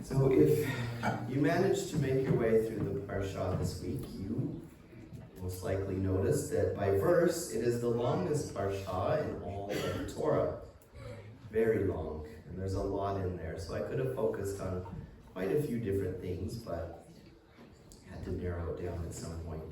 So if you managed to make your way through the Parsha this week, you most likely noticed that by verse, it is the longest Parsha in all of the Torah. Very long, and there's a lot in there. So I could have focused on quite a few different things, but I had to narrow it down at some point.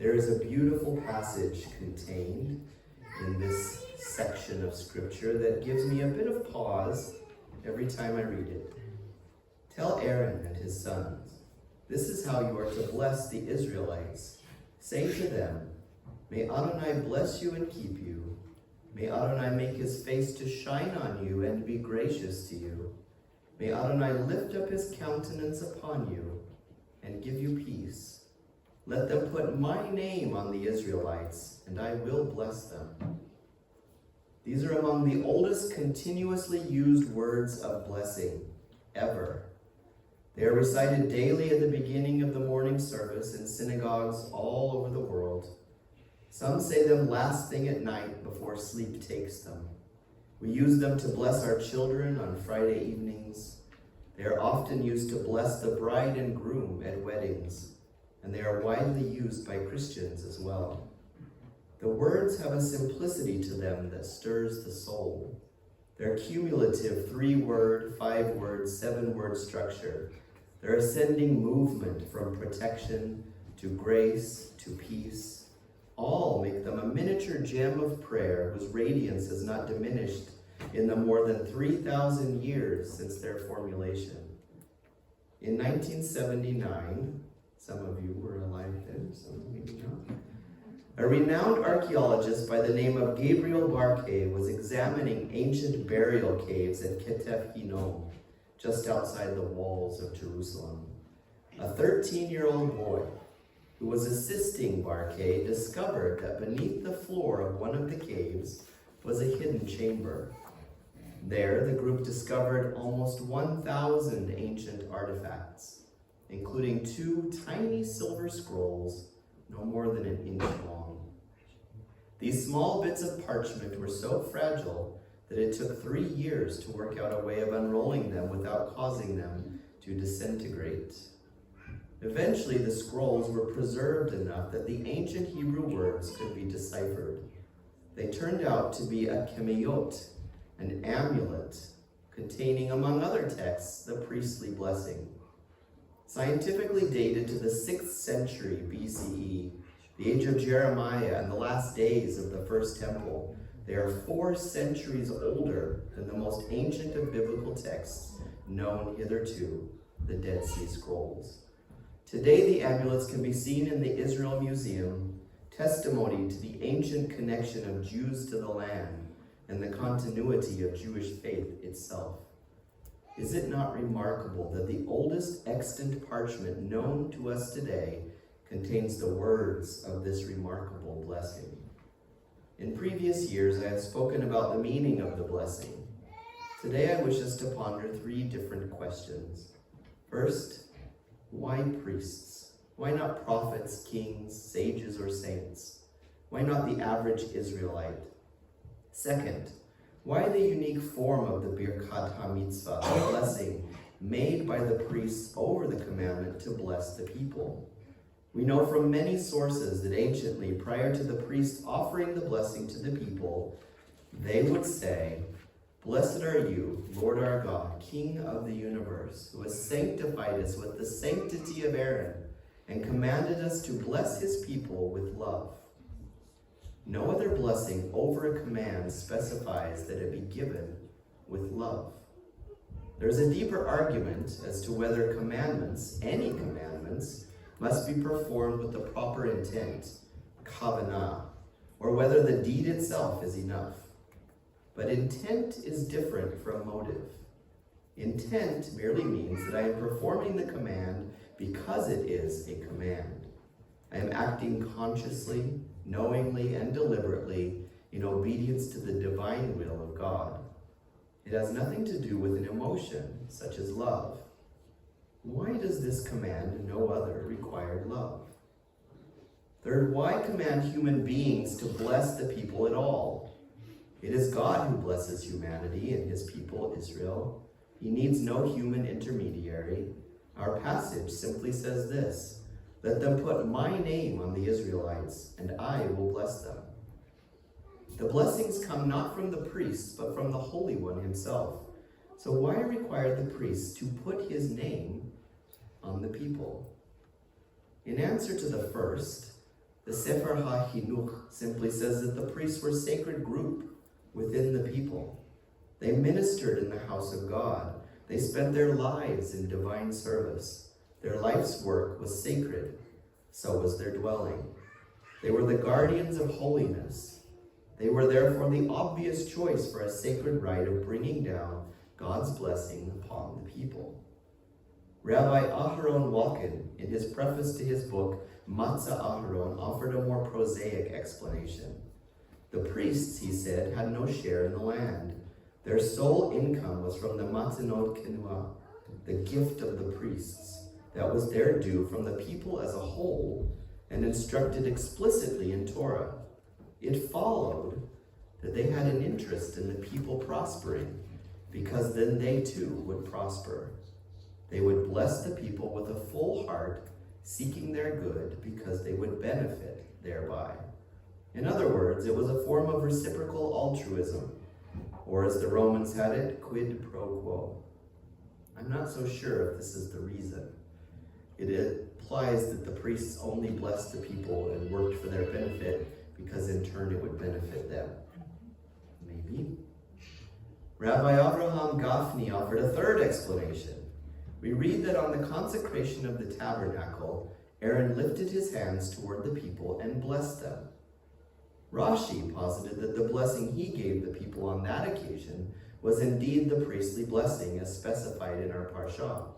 There is a beautiful passage contained in this section of scripture that gives me a bit of pause every time I read it. Tell Aaron and his sons, this is how you are to bless the Israelites. Say to them, may Adonai bless you and keep you. May Adonai make his face to shine on you and be gracious to you. May Adonai lift up his countenance upon you and give you peace. Let them put my name on the Israelites, and I will bless them. These are among the oldest continuously used words of blessing ever. They are recited daily at the beginning of the morning service in synagogues all over the world. Some say them last thing at night before sleep takes them. We use them to bless our children on Friday evenings. They are often used to bless the bride and groom at weddings, and they are widely used by Christians as well. The words have a simplicity to them that stirs the soul. Their cumulative 3-word, 5-word, 7-word structure, their ascending movement from protection to grace to peace, all make them a miniature gem of prayer whose radiance has not diminished in the more than 3,000 years since their formulation. In 1979, some of you were alive then, some maybe not, a renowned archaeologist by the name of Gabriel Barkay was examining ancient burial caves at Ketef Hinnom, just outside the walls of Jerusalem. A 13-year-old boy who was assisting Barkay discovered that beneath the floor of one of the caves was a hidden chamber. There, the group discovered almost 1,000 ancient artifacts, including 2 tiny silver scrolls no more than an inch long. These small bits of parchment were so fragile that it took 3 years to work out a way of unrolling them without causing them to disintegrate. Eventually, the scrolls were preserved enough that the ancient Hebrew words could be deciphered. They turned out to be a kemiyot, an amulet, containing, among other texts, the priestly blessing. Scientifically dated to the 6th century BCE, the age of Jeremiah and the last days of the First Temple, they are 4 centuries older than the most ancient of biblical texts known hitherto, the Dead Sea Scrolls. Today, the amulets can be seen in the Israel Museum, testimony to the ancient connection of Jews to the land and the continuity of Jewish faith itself. Is it not remarkable that the oldest extant parchment known to us today contains the words of this remarkable blessing? In previous years, I have spoken about the meaning of the blessing. Today, I wish us to ponder 3 different questions. First, why priests? Why not prophets, kings, sages, or saints? Why not the average Israelite? Second, why the unique form of the Birkat HaMitzvah, the blessing made by the priests over the commandment to bless the people? We know from many sources that anciently, prior to the priest offering the blessing to the people, they would say, blessed are you, Lord our God, King of the universe, who has sanctified us with the sanctity of Aaron and commanded us to bless his people with love. No other blessing over a command specifies that it be given with love. There's a deeper argument as to whether commandments, any commandments, must be performed with the proper intent, kavanah, or whether the deed itself is enough. But intent is different from motive. Intent merely means that I am performing the command because it is a command. I am acting consciously, knowingly, and deliberately in obedience to the divine will of God. It has nothing to do with an emotion, such as love. Why does this command and no other require love? Third, why command human beings to bless the people at all? It is God who blesses humanity and his people, Israel. He needs no human intermediary. Our passage simply says this: "Let them put my name on the Israelites, and I will bless them." The blessings come not from the priests, but from the Holy One himself. So why require the priests to put his name on the people? In answer to the first, the Sefer HaHinuch simply says that the priests were a sacred group within the people. They ministered in the house of God. They spent their lives in divine service. Their life's work was sacred. So was their dwelling. They were the guardians of holiness. They were therefore the obvious choice for a sacred rite of bringing down God's blessing upon the people. Rabbi Aharon Walken, in his preface to his book, Matzah Aharon, offered a more prosaic explanation. The priests, he said, had no share in the land. Their sole income was from the Matanot Kenua, the gift of the priests, that was their due from the people as a whole and instructed explicitly in Torah. It followed that they had an interest in the people prospering, because then they too would prosper. They would bless the people with a full heart, seeking their good because they would benefit thereby. In other words, it was a form of reciprocal altruism, or as the Romans had it, quid pro quo. I'm not so sure if this is the reason. It implies that the priests only blessed the people and worked for their benefit because in turn it would benefit them. Maybe. Rabbi Avraham Gafni offered a third explanation. We read that on the consecration of the tabernacle, Aaron lifted his hands toward the people and blessed them. Rashi posited that the blessing he gave the people on that occasion was indeed the priestly blessing as specified in our parsha.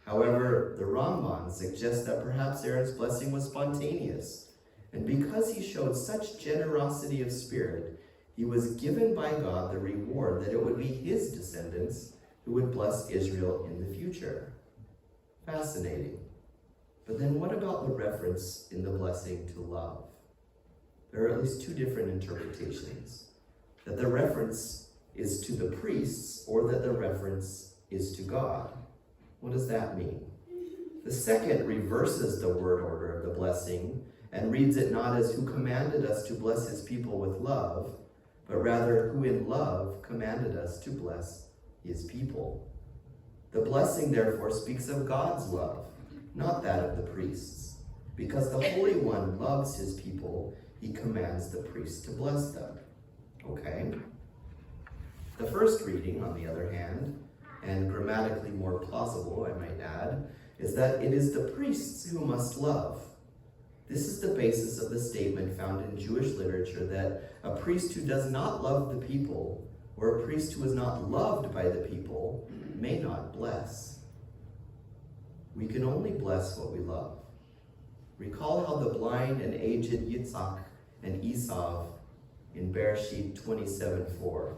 However, the Ramban suggests that perhaps Aaron's blessing was spontaneous, and because he showed such generosity of spirit, he was given by God the reward that it would be his descendants who would bless Israel in the future. Fascinating. But then what about the reference in the blessing to love? There are at least two different interpretations. That the reference is to the priests, or that the reference is to God. What does that mean? The second reverses the word order of the blessing and reads it not as who commanded us to bless his people with love, but rather who in love commanded us to bless his people. The blessing, therefore, speaks of God's love, not that of the priests. Because the Holy One loves his people, he commands the priests to bless them. Okay? The first reading, on the other hand, and grammatically more plausible, I might add, is that it is the priests who must love. This is the basis of the statement found in Jewish literature that a priest who does not love the people, or a priest who is not loved by the people, may not bless. We can only bless what we love. Recall how the blind and aged Yitzhak and Esau in Bereshit 27:4.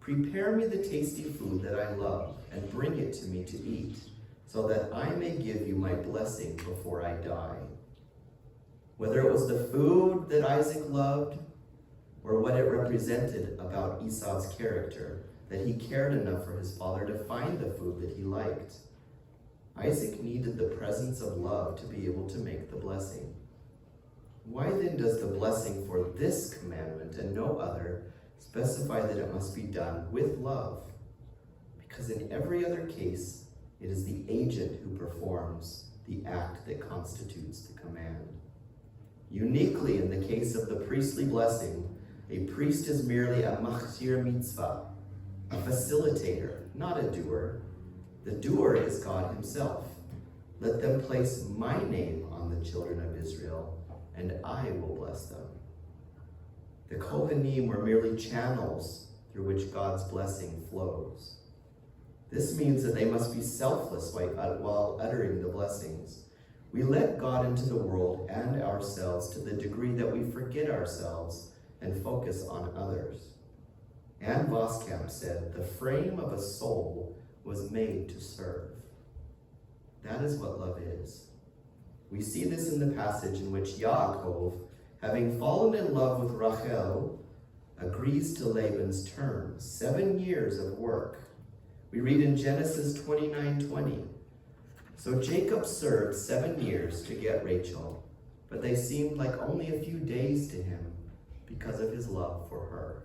Prepare me the tasty food that I love, and bring it to me to eat, so that I may give you my blessing before I die. Whether it was the food that Isaac loved, or what it represented about Esau's character, that he cared enough for his father to find the food that he liked, Isaac needed the presence of love to be able to make the blessing. Why then does the blessing for this commandment and no other specify that it must be done with love? Because in every other case, it is the agent who performs the act that constitutes the command. Uniquely in the case of the priestly blessing, a priest is merely a machzir mitzvah, a facilitator, not a doer. The doer is God himself. Let them place my name on the children of Israel, and I will bless them. The Kohanim were merely channels through which God's blessing flows. This means that they must be selfless while uttering the blessings. We let God into the world and ourselves to the degree that we forget ourselves and focus on others. Anne Voskamp said, "The frame of a soul was made to serve." That is what love is. We see this in the passage in which Yaakov, having fallen in love with Rachel, agrees to Laban's terms, 7 years of work, We read in Genesis 29:20, "So Jacob served 7 years to get Rachel, but they seemed like only a few days to him because of his love for her."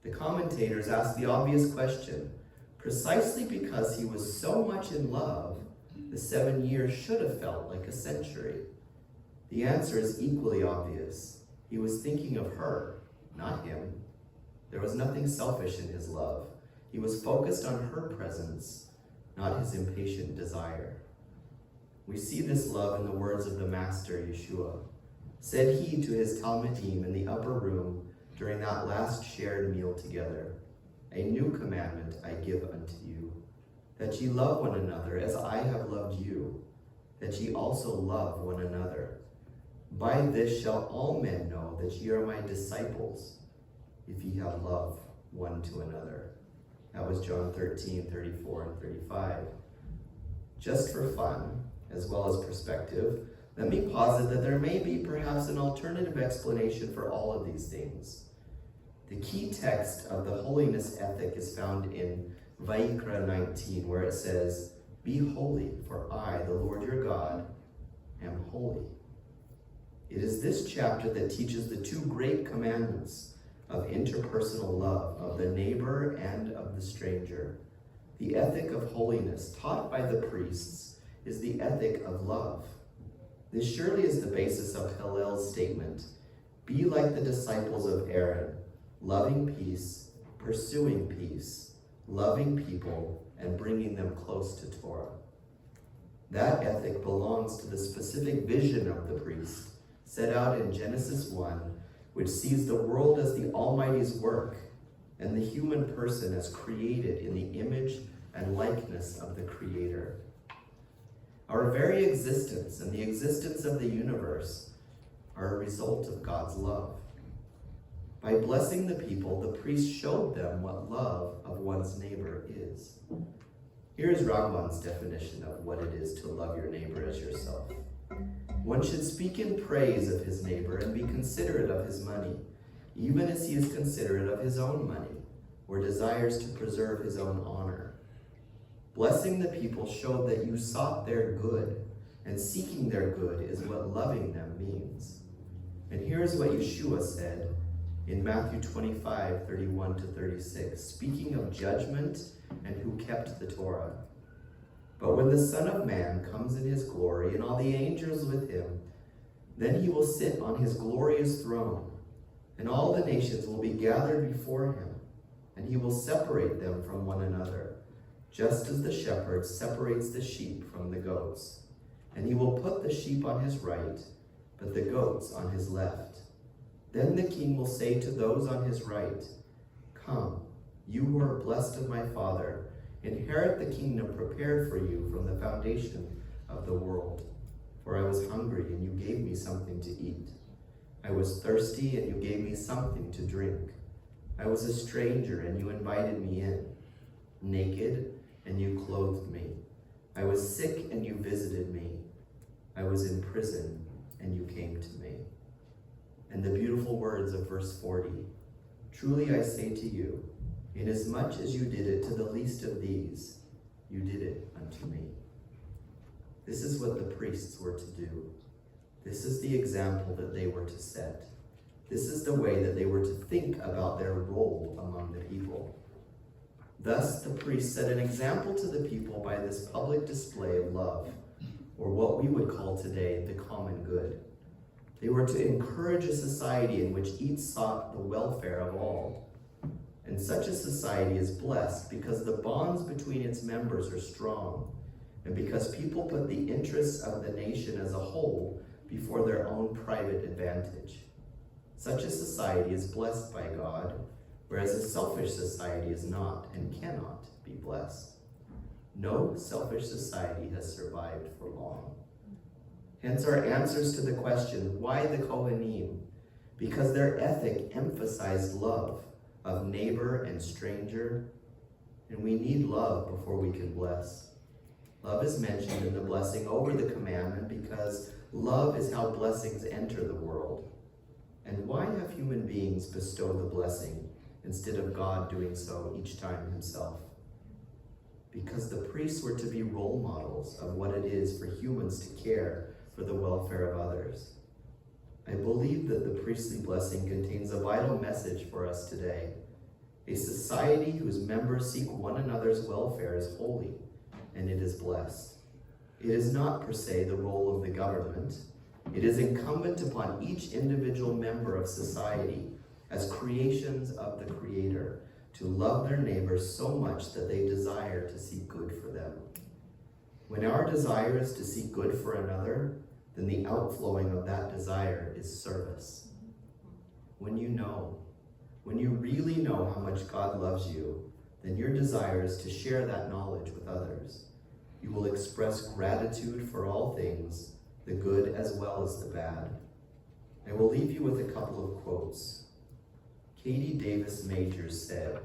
The commentators ask the obvious question: precisely because he was so much in love, the 7 years should have felt like a century. The answer is equally obvious. He was thinking of her, not him. There was nothing selfish in his love. He was focused on her presence, not his impatient desire. We see this love in the words of the Master, Yeshua. Said he to his Talmidim in the upper room during that last shared meal together, "A new commandment I give unto you, that ye love one another as I have loved you, that ye also love one another. By this shall all men know that ye are my disciples, if ye have love one to another." That was John 13:34 and 35. Just for fun, as well as perspective, let me posit that there may be perhaps an alternative explanation for all of these things. The key text of the holiness ethic is found in Vayikra 19, where it says, "Be holy, for I, the Lord your God, am holy." It is this chapter that teaches the two great commandments of interpersonal love, of the neighbor and of the stranger. The ethic of holiness taught by the priests is the ethic of love. This surely is the basis of Hillel's statement, "Be like the disciples of Aaron, loving peace, pursuing peace, loving people, and bringing them close to Torah." That ethic belongs to the specific vision of the priest set out in Genesis 1, which sees the world as the Almighty's work and the human person as created in the image and likeness of the Creator. Our very existence and the existence of the universe are a result of God's love. By blessing the people, the priest showed them what love of one's neighbor is. Here is Rambam's definition of what it is to love your neighbor as yourself. One should speak in praise of his neighbor and be considerate of his money, even as he is considerate of his own money, or desires to preserve his own honor. Blessing the people showed that you sought their good, and seeking their good is what loving them means. And here's what Yeshua said in Matthew 25:31-36, speaking of judgment and who kept the Torah. "But when the Son of Man comes in his glory and all the angels with him, then he will sit on his glorious throne, and all the nations will be gathered before him, and he will separate them from one another, just as the shepherd separates the sheep from the goats. And he will put the sheep on his right, but the goats on his left. Then the king will say to those on his right, 'Come, you who are blessed of my Father, inherit the kingdom prepared for you from the foundation of the world. For I was hungry, and you gave me something to eat. I was thirsty, and you gave me something to drink. I was a stranger, and you invited me in. Naked, and you clothed me. I was sick, and you visited me. I was in prison, and you came to me.'" And the beautiful words of verse 40, "Truly I say to you, inasmuch as you did it to the least of these, you did it unto me." This is what the priests were to do. This is the example that they were to set. This is the way that they were to think about their role among the people. Thus, the priests set an example to the people by this public display of love, or what we would call today the common good. They were to encourage a society in which each sought the welfare of all. And such a society is blessed because the bonds between its members are strong, and because people put the interests of the nation as a whole before their own private advantage. Such a society is blessed by God, whereas a selfish society is not and cannot be blessed. No selfish society has survived for long. Hence our answers to the question, why the Kohanim? Because their ethic emphasized love of neighbor and stranger, and we need love before we can bless. Love is mentioned in the blessing over the commandment because love is how blessings enter the world. And why have human beings bestow the blessing instead of God doing so each time himself? because the priests were to be role models of what it is for humans to care for the welfare of others. I believe that the priestly blessing contains a vital message for us today. A society whose members seek one another's welfare is holy, and it is blessed. It is not per se the role of the government. It is incumbent upon each individual member of society as creations of the Creator to love their neighbors so much that they desire to seek good for them. When our desire is to seek good for another, then the outflowing of that desire is service. When you really know how much God loves you, then your desire is to share that knowledge with others. You will express gratitude for all things, the good as well as the bad. I will leave you with a couple of quotes. Katie Davis Majors said,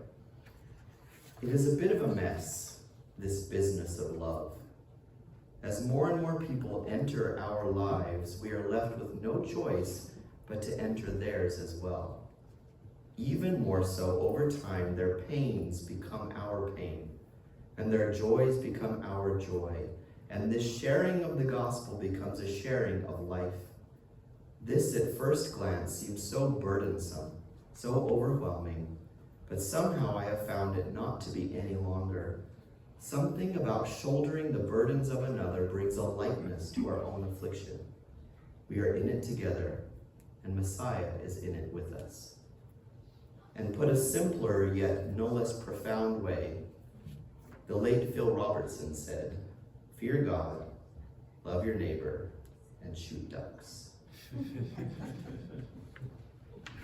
"It is a bit of a mess, this business of love. As more and more people enter our lives, we are left with no choice but to enter theirs as well. Even more so, over time, their pains become our pain, and their joys become our joy, and this sharing of the gospel becomes a sharing of life. This, at first glance, seems so burdensome, so overwhelming, but somehow I have found it not to be any longer. Something about shouldering the burdens of another brings a lightness to our own affliction. We are in it together, and Messiah is in it with us." And put a simpler yet no less profound way, the late Phil Robertson said, "Fear God, love your neighbor, and shoot ducks."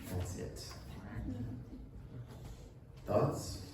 That's it. Thoughts?